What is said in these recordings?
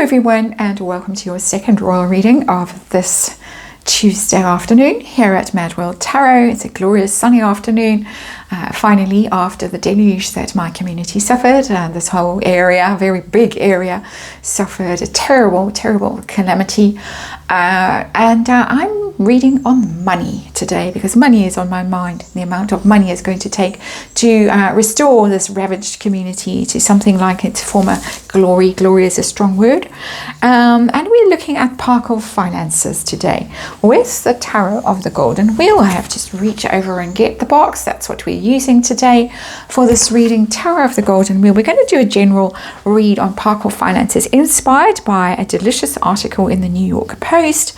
everyone, and welcome to your second royal reading of this Tuesday afternoon here at MadWorldTarot. It's a glorious sunny afternoon, finally, after the deluge that my community suffered. This whole area, very big area, suffered a terrible calamity. I'm reading on money today because money is on my mind. The amount of money it's going to take to restore this ravaged community to something like its former glory. Glory is a strong word. And we're looking at Pentacles finances today with the Tarot of the Golden Wheel. I have to reach over and get the box. That's what we're using today for this reading, Tarot of the Golden Wheel. We're going to do a general read on Pentacles finances inspired by a delicious article in the New York Post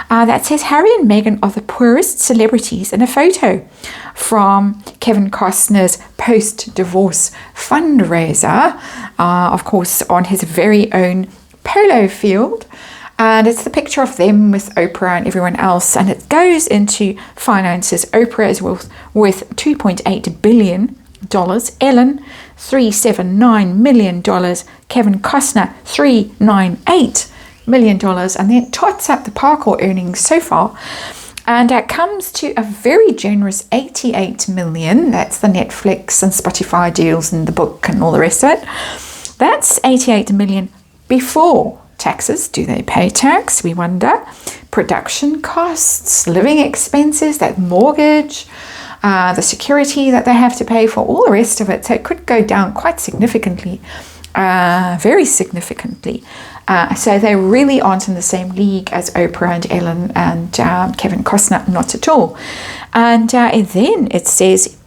that says Harry and Meghan are the poorest celebrities in a photo from Kevin Costner's post-divorce fundraiser, of course on his very own polo field. And it's the picture of them with Oprah and everyone else. And it goes into finances. Oprah is worth $2.8 billion. Ellen, $379 million. Kevin Costner, $398 million. And then tots up the Pentacles earnings so far. And that comes to a very generous $88 million. That's the Netflix and Spotify deals and the book and all the rest of it. That's $88 million before taxes. Do they pay tax? We wonder. Production costs, living expenses, that mortgage, the security that they have to pay for, all the rest of it. So it could go down quite significantly, very significantly. So they really aren't in the same league as Oprah and Ellen and Kevin Costner, not at all. And then it says,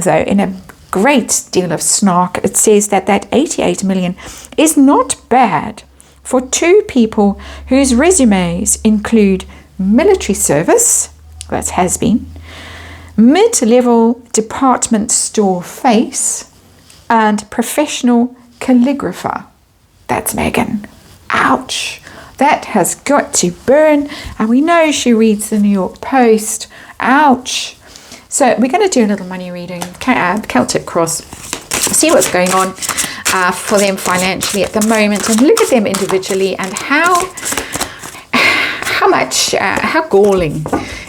though, in a great deal of snark, it says that 88 million is not bad for two people whose resumes include military service, that has been, mid-level department store face, and professional calligrapher. That's Meghan. Ouch. That has got to burn. And we know she reads the New York Post. Ouch. So we're going to do a little money reading, Celtic cross, see what's going on for them financially at the moment, and look at them individually and how galling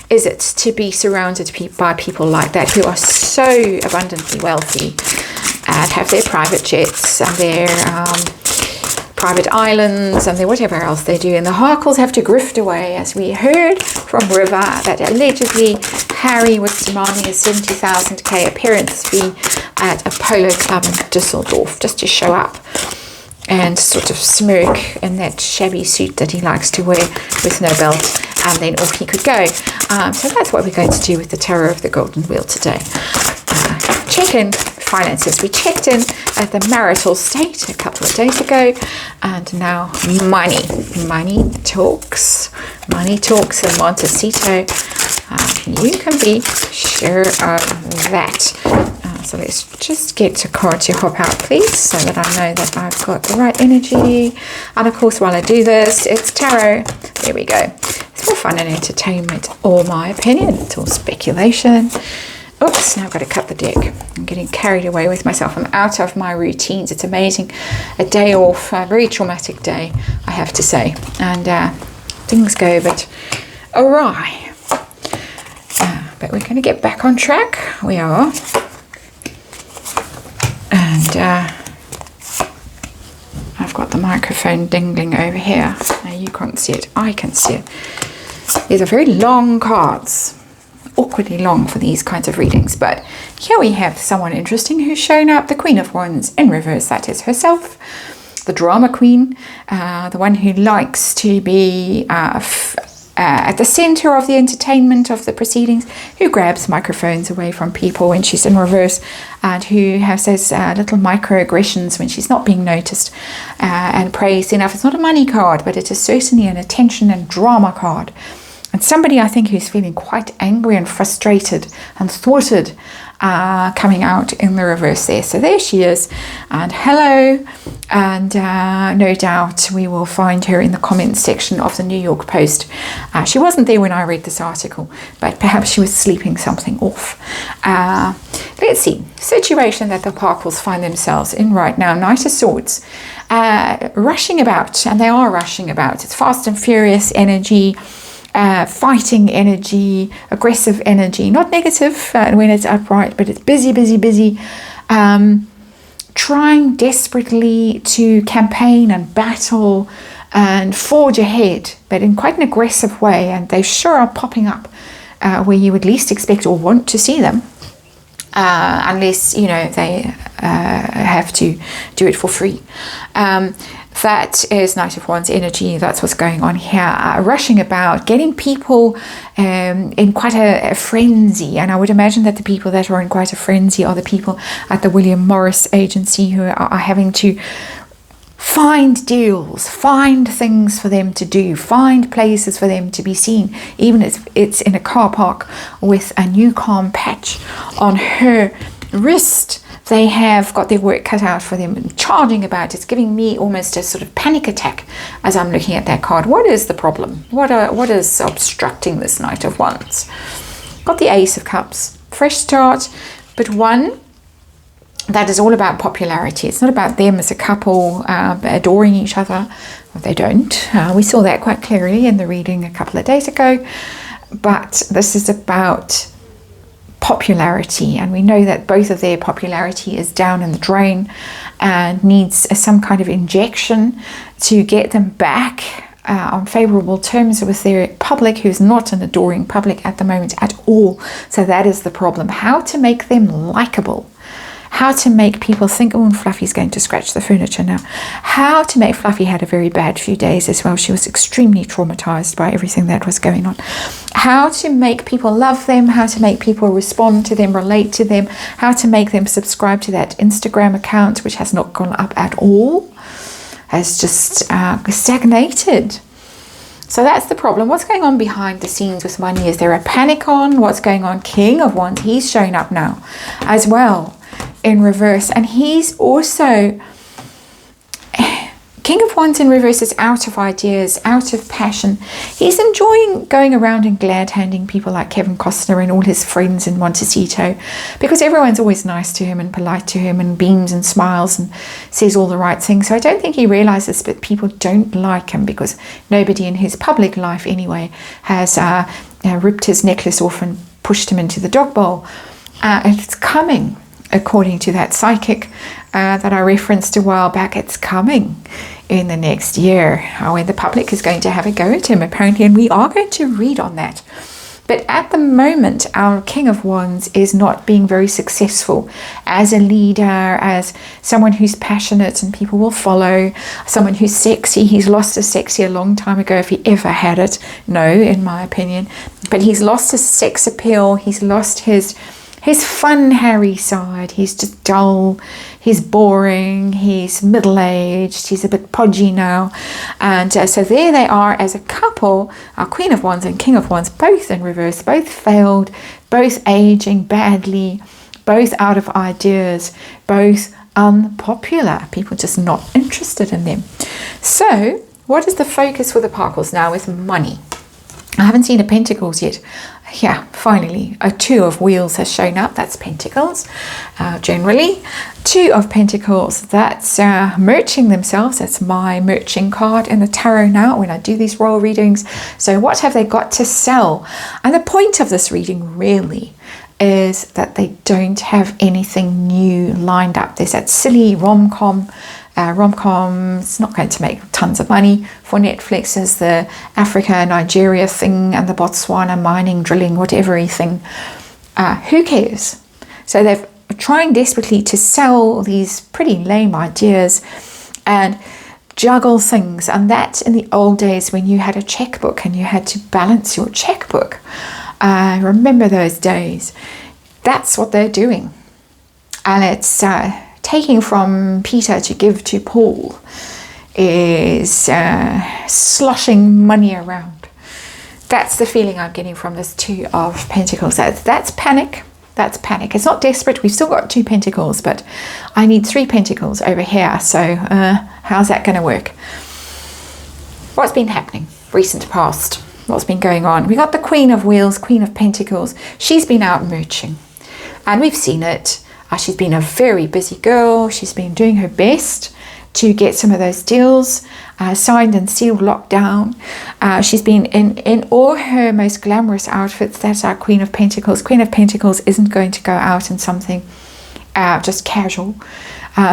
is it to be surrounded by people like that who are so abundantly wealthy and have their private jets and their private islands and their whatever else they do, and the Harkles have to grift away, as we heard from River, that allegedly Harry was demanding a 70,000 appearance fee at a polo club in Düsseldorf just to show up and sort of smirk in that shabby suit that he likes to wear with no belt, and then off he could go. So that's what we're going to do with the Tarot of the Golden Wheel today. Check in finances. We checked in at the marital state a couple of days ago, and now money talks in Montecito. You can be sure of that. So let's just get a card to hop out, please, so that I know that I've got the right energy. And of course, while I do this, it's tarot. There we go. It's more fun and entertainment, or my opinion. It's all speculation. Oops, now I've got to cut the deck. I'm getting carried away with myself. I'm out of my routines. It's amazing. A day off, a very traumatic day, I have to say. And things go a bit awry. But we're going to get back on track. We are. And I've got the microphone dingling over here. Now you can't see it. I can see it. These are very long cards. Awkwardly long for these kinds of readings, but here we have someone interesting who's shown up, the Queen of Wands in reverse. That is herself, the drama queen, the one who likes to be at the center of the entertainment of the proceedings, who grabs microphones away from people when she's in reverse, and who has those little microaggressions when she's not being noticed and praised enough. It's not a money card, but it is certainly an attention and drama card. And somebody, I think, who's feeling quite angry and frustrated and thwarted coming out in the reverse there. So there she is. And hello. And no doubt we will find her in the comments section of the New York Post. She wasn't there when I read this article, but perhaps she was sleeping something off. Let's see. Situation that the Pentacles find themselves in right now. Knight of Swords. rushing about, and they are rushing about. It's fast and furious energy, fighting energy, aggressive energy, not negative when it's upright, but it's busy, busy, busy, trying desperately to campaign and battle and forge ahead, but in quite an aggressive way, and they sure are popping up where you would least expect or want to see them, unless, you know, they have to do it for free. That is Knight of Wands energy. That's what's going on here. Rushing about, getting people in quite a frenzy. And I would imagine that the people that are in quite a frenzy are the people at the William Morris agency who are having to find deals, find things for them to do, find places for them to be seen, even if it's in a car park with a new calm patch on her wrist. They have got their work cut out for them, charging about. It's giving me almost a sort of panic attack as I'm looking at that card. What is the problem? What is obstructing this Knight of Wands? Got the Ace of Cups, fresh start, but one that is all about popularity. It's not about them as a couple adoring each other. Well, they don't. We saw that quite clearly in the reading a couple of days ago. But this is about popularity, and we know that both of their popularity is down in the drain and needs some kind of injection to get them back on favorable terms with their public, who's not an adoring public at the moment at all. So that is the problem. How to make them likable. How to make people think, oh, Fluffy's going to scratch the furniture now. How to make Fluffy had a very bad few days as well. She was extremely traumatized by everything that was going on. How to make people love them, how to make people respond to them, relate to them, how to make them subscribe to that Instagram account, which has not gone up at all, has just stagnated. So that's the problem. What's going on behind the scenes with money? Is there a panic on? What's going on? King of Wands, he's showing up now as well in reverse, and he's also King of Wands in reverse is out of ideas, out of passion. He's enjoying going around and glad-handing people like Kevin Costner and all his friends in Montecito, because everyone's always nice to him and polite to him and beams and smiles and says all the right things. So I don't think he realizes that people don't like him, because nobody in his public life anyway has ripped his necklace off and pushed him into the dog bowl. And it's coming, according to that psychic that I referenced a while back. It's coming in the next year when the public is going to have a go at him, apparently, and we are going to read on that. But at the moment, our King of Wands is not being very successful as a leader, as someone who's passionate and people will follow, someone who's sexy. He's lost his sexy a long time ago, if he ever had it. No, in my opinion. But he's lost his sex appeal. He's lost his fun Harry side. He's just dull, he's boring, he's middle-aged, he's a bit podgy now. And so there they are as a couple, our Queen of Wands and King of Wands, both in reverse, both failed, both aging badly, both out of ideas, both unpopular, people just not interested in them. So what is the focus for the Pentacles now with money? I haven't seen a Pentacles yet. Yeah, finally, a Two of Wheels has shown up. That's Pentacles, generally. Two of Pentacles, that's merching themselves. That's my merching card in the tarot now when I do these royal readings. So what have they got to sell? And the point of this reading really is that they don't have anything new lined up. There's that silly rom-com. It's not going to make tons of money for Netflix, as the Africa, Nigeria thing and the Botswana mining, drilling, whatever thing. Who cares? So they're trying desperately to sell these pretty lame ideas and juggle things. And that in the old days when you had a checkbook and you had to balance your checkbook. Remember those days. That's what they're doing. And it's taking from Peter to give to Paul, is sloshing money around. That's the feeling I'm getting from this Two of Pentacles. That's panic. That's panic. It's not desperate. We've still got 2 Pentacles, but I need 3 Pentacles over here. So how's that going to work? What's been happening? Recent past. What's been going on? We got the Queen of Wheels, Queen of Pentacles. She's been out merching, and we've seen it. She's been a very busy girl. She's been doing her best, to get some of those deals signed and sealed, locked down. She's been in all her most glamorous outfits. That's our Queen of Pentacles. Queen of Pentacles isn't going to go out in something just casual.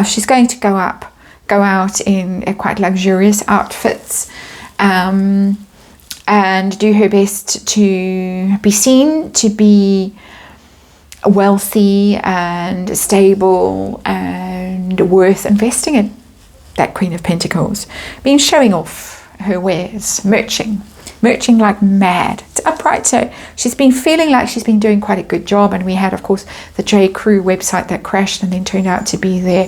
She's going to go out in quite luxurious outfits, and do her best to be seen, to be wealthy and stable and worth investing in. That Queen of Pentacles been showing off her wares, merching like mad. It's upright, so she's been feeling like she's been doing quite a good job. And we had, of course, the J. Crew website that crashed and then turned out to be their,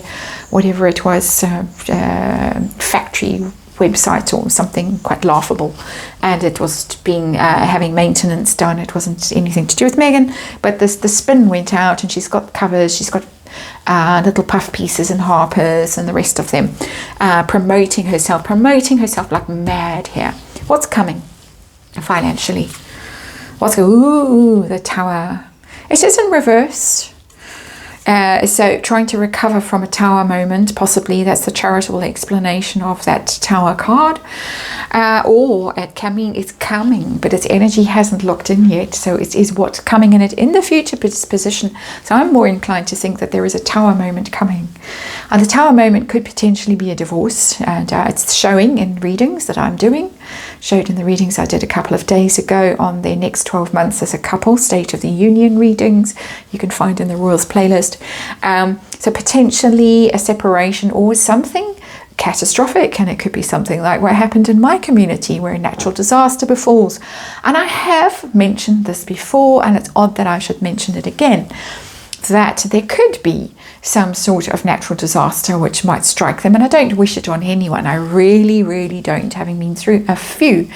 whatever it was, factory website or something quite laughable, and it was being having maintenance done. It wasn't anything to do with Megan, but the spin went out, and she's got covers, she's got little puff pieces and Harpers and the rest of them, promoting herself like mad here. What's coming financially? The Tower. It is in reverse. So trying to recover from a Tower moment, possibly. That's the charitable explanation of that Tower card. Or it's coming, but its energy hasn't locked in yet. So it is what's coming in it in the future position. So I'm more inclined to think that there is a Tower moment coming. And the Tower moment could potentially be a divorce. And it's showing in readings that I'm doing. Showed in the readings I did a couple of days ago on their next 12 months as a couple, State of the Union readings. You can find in the Royals playlist. So potentially a separation or something catastrophic, and it could be something like what happened in my community where a natural disaster befalls. And I have mentioned this before, and it's odd that I should mention it again, that there could be some sort of natural disaster which might strike them, and I don't wish it on anyone. I really don't, having been through a few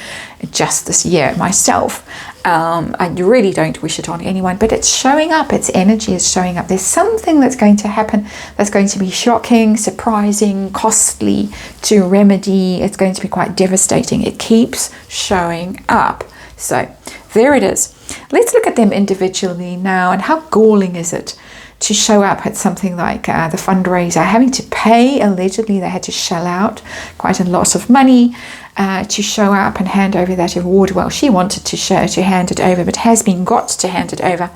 just this year myself. I really don't wish it on anyone, but it's showing up. Its energy is showing up. There's something that's going to happen that's going to be shocking, surprising, costly to remedy. It's going to be quite devastating. It keeps showing up. So there it is. Let's look at them individually now, and how galling is it to show up at something like the fundraiser, having to pay. Allegedly they had to shell out quite a lot of money to show up and hand over that award. Well, she wanted to hand it over, but has been got to hand it over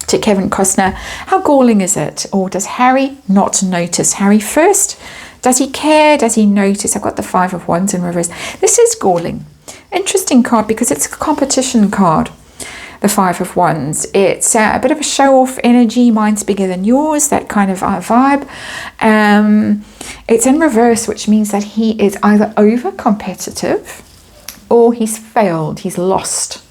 to Kevin Costner. How galling is it? Or does Harry not notice? Harry first, does he care? Does he notice? I've got the 5 of Wands in reverse. This is galling. Interesting card because it's a competition card. The 5 of Wands. It's a bit of a show-off energy. Mine's bigger than yours, that kind of vibe. It's in reverse, which means that he is either over-competitive or he's failed, he's lost.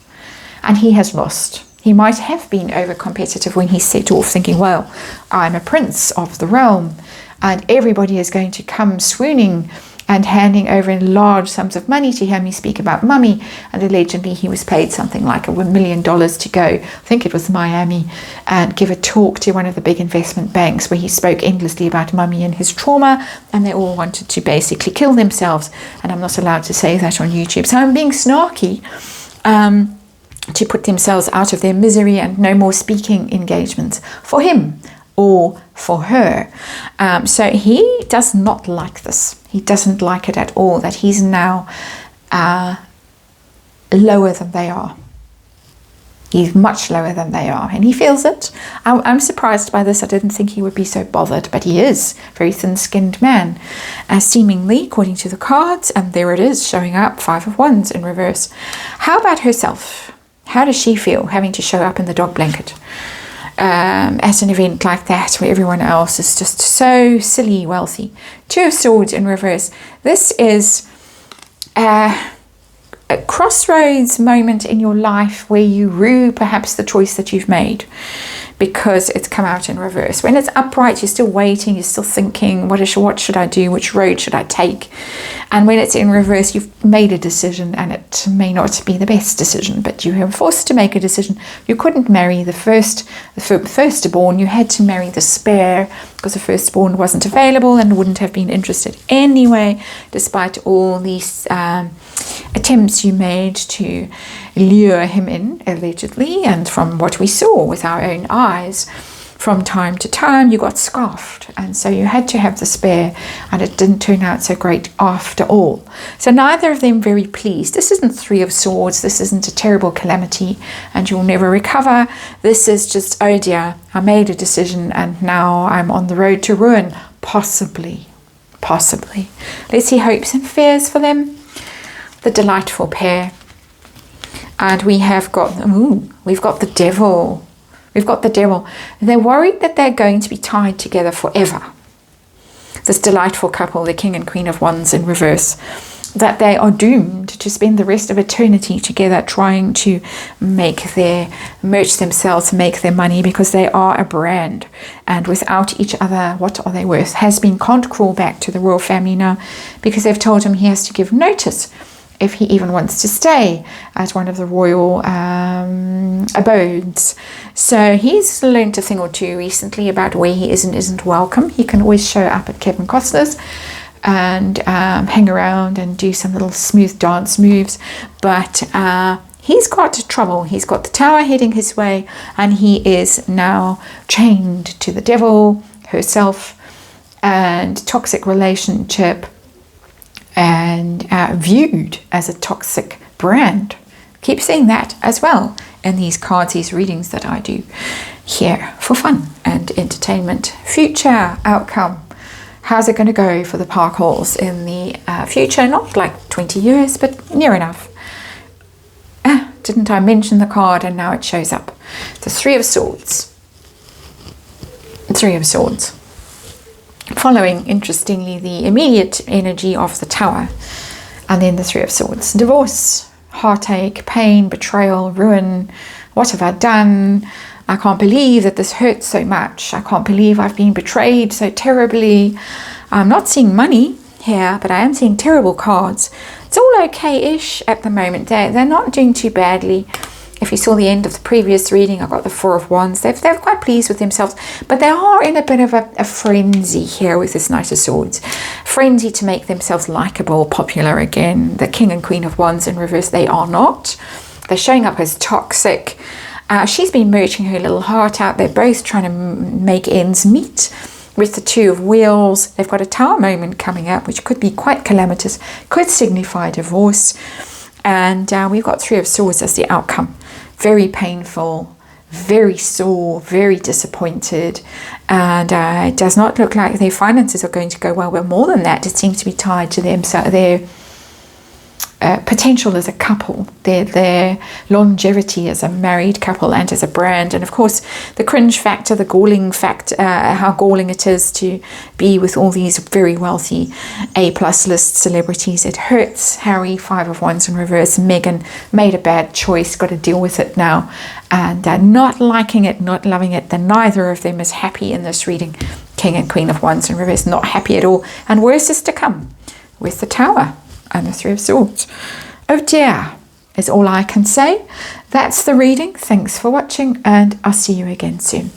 And he has lost. He might have been over-competitive when he set off thinking, well, I'm a prince of the realm and everybody is going to come swooning and handing over large sums of money to hear me speak about mummy. And allegedly he was paid something like $1 million to go, I think it was Miami, and give a talk to one of the big investment banks where he spoke endlessly about mummy and his trauma, and they all wanted to basically kill themselves. And I'm not allowed to say that on YouTube, so I'm being snarky. To put themselves out of their misery and no more speaking engagements for him or for her. So he does not like this. He doesn't like it at all, that he's now lower than they are. He's much lower than they are, and he feels it. I'm surprised by this. I didn't think he would be so bothered, but he is a very thin-skinned man, seemingly, according to the cards. And there it is, showing up, 5 of Wands in reverse. How about herself? How does she feel having to show up in the dog blanket at an event like that where everyone else is just so silly wealthy? 2 of Swords in reverse. This is a crossroads moment in your life where you rue perhaps the choice that you've made because it's come out in reverse. When it's upright, you're still waiting, you're still thinking, what should I do? Which road should I take? And when it's in reverse, you've made a decision, and it may not be the best decision, but you were forced to make a decision. You couldn't marry the firstborn. You had to marry the spare because the firstborn wasn't available and wouldn't have been interested anyway, despite all these attempts you made to lure him in, allegedly, and from what we saw with our own eyes. from time to time you got scarfed, and so you had to have the spare, and it didn't turn out so great after all. So neither of them very pleased. This isn't Three of Swords. This isn't a terrible calamity and you'll never recover. This is just, oh dear, I made a decision and now I'm on the road to ruin. Possibly. Let's see hopes and fears for them. The delightful pair. And we have got, we've got the Devil. We've got the Devil. They're worried that they're going to be tied together forever. This delightful couple, the King and Queen of Wands in reverse, that they are doomed to spend the rest of eternity together trying to merch themselves, make their money, because they are a brand. And without each other, what are they worth? Has-been can't crawl back to the royal family now because they've told him he has to give notice if he even wants to stay at one of the royal abodes. So he's learned a thing or two recently about where he is and isn't welcome. He can always show up at Kevin Costner's and hang around and do some little smooth dance moves, but he's got trouble. He's got the Tower heading his way, and he is now chained to the Devil herself, and toxic relationship, and viewed as a toxic brand. Keep seeing that as well in these cards, these readings that I do here for fun and entertainment. Future outcome. How's it going to go for the Pentacles in the future? Not like 20 years, but near enough. Didn't I mention the card and now it shows up? The Three of Swords. Three of Swords. Following, interestingly, the immediate energy of the Tower, and then the Three of Swords. Divorce, heartache, pain, betrayal, ruin. What have I done? I can't believe that this hurts so much. I can't believe I've been betrayed so terribly. I'm not seeing money here, but I am seeing terrible cards. It's all okay-ish at the moment. They're not doing too badly. If you saw the end of the previous reading, I got the Four of Wands. They're quite pleased with themselves, but they are in a bit of a frenzy here with this Knight of Swords. Frenzy to make themselves likable, popular again. The King and Queen of Wands in reverse, they are not. They're showing up as toxic. She's been merching her little heart out. They're both trying to make ends meet. With the Two of Wheels, they've got a Tower moment coming up, which could be quite calamitous, could signify divorce. And we've got Three of Swords as the outcome. Very painful, very sore, very disappointed. And it does not look like their finances are going to go well. But more than that, it seems to be tied to them. So their potential as a couple, their longevity as a married couple and as a brand, and of course the cringe factor, the galling factor, how galling it is to be with all these very wealthy A+ list celebrities. It hurts. Harry, Five of Wands in reverse. Meghan made a bad choice, got to deal with it now, and not liking it, not loving it. Then neither of them is happy in this reading. King and Queen of Wands in reverse, not happy at all, and worse is to come with the Tower and the Three of Swords. Oh dear, is all I can say. That's the reading. Thanks for watching, and I'll see you again soon.